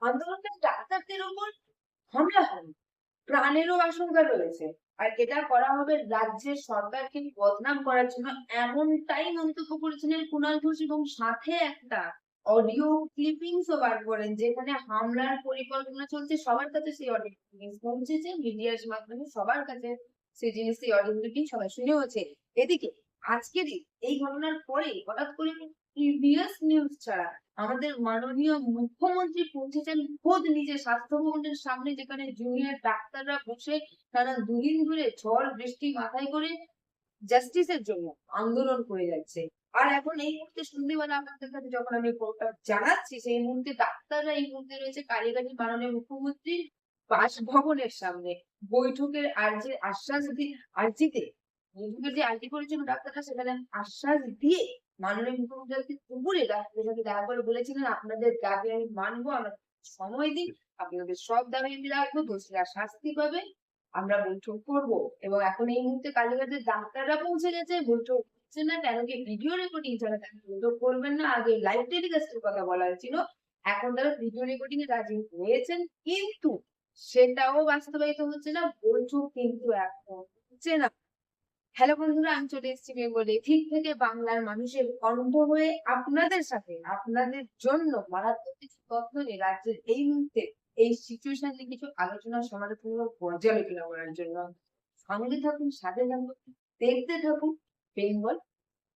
আন্দোলনকারী ডাক্তারদের উপর হামলা হলো, প্রাণেরও আশঙ্কা রয়েছে। আর এটা করা হবে রাজ্যের সরকারকে বদনাম করার জন্য, এমনটাই মন্তব্য করেছিলেন কুণাল ঘোষ, এবং সাথে একটা অডিও ক্লিপিংস ও বার করেন যেখানে হামলার পরিকল্পনা চলছে। সবার কাছে সেই অডিও ক্লিপিংস পৌঁছেছে, মিডিয়ার মাধ্যমে সবার কাছে সেই জিনিস, সেই অডিও ক্লিপিং সবাই শুনেওছে। এদিকে আজকের এই ঘটনার পরে হঠাৎ করে প্রিভিয়াস নিউজ ছাড়া আমাদের মাননীয় মুখ্যমন্ত্রী পৌঁছেছেন খোদ নিজে স্বাস্থ্য ভবনের সামনে, যেখানে জুনিয়র ডাক্তাররা বসে টানা দুদিন ধরে ঝড় বৃষ্টি মাথায় করে জাস্টিসের জন্য আন্দোলন করে যাচ্ছে। আর এখন এই মুহূর্তে সন্ধ্যেবেলা আপনাদের কাছে যখন আমি খবরটা জানাচ্ছি, সেই মুহূর্তে ডাক্তাররা এই মুহূর্তে রয়েছে কালীগঞ্জ মাননীয় মুখ্যমন্ত্রীর বাসভবনের সামনে বৈঠকের আর্জিতে, বৈঠকের যে আর্জি করেছিল ডাক্তাররা, সেখানে আশ্বাস দিয়ে মাননীয় মুখ্যমন্ত্রী দুপুরে ডাক্তারের সাথে দেখা করে বলেছিলেন, আপনাদের দাবি আমি মানবো, আমাদের সময় দিন, আপনাদের সব দাবি আমি রাখবো, দোষীরা শাস্তি পাবে, আমরা বৈঠক করব। এবং এখন এই মুহূর্তে কালীঘাটের ডাক্তাররা পৌঁছে গেছে, বৈঠক হচ্ছে না কেন কি ভিডিও রেকর্ডিং ছাড়া তারা বৈঠক করবেন না। আগে লাইভ টেলিকাস্টের কথা বলা হয়েছিল, এখন তারা ভিডিও রেকর্ডিং এ রাজি হয়েছেন, কিন্তু সেটাও বাস্তবায়িত হচ্ছে না, বৈঠক কিন্তু এখন হচ্ছে না। হ্যালো বন্ধুরা, আমি চলে এসেছি বেঙ্গলি ঠিক থেকে, বাংলার মানুষের কণ্ঠ হয়ে আপনাদের সাথে, আপনাদের জন্য মারাত্মক কিছু তথ্য নিয়ে রাজ্যের এই মুহূর্তে এই সিচুয়েশন নিয়ে কিছু আলোচনা, সমালোচনা ও পর্যালোচনা করার জন্য। সঙ্গে থাকুন, সাথে থাকুন, দেখতে থাকুন বেঙ্গল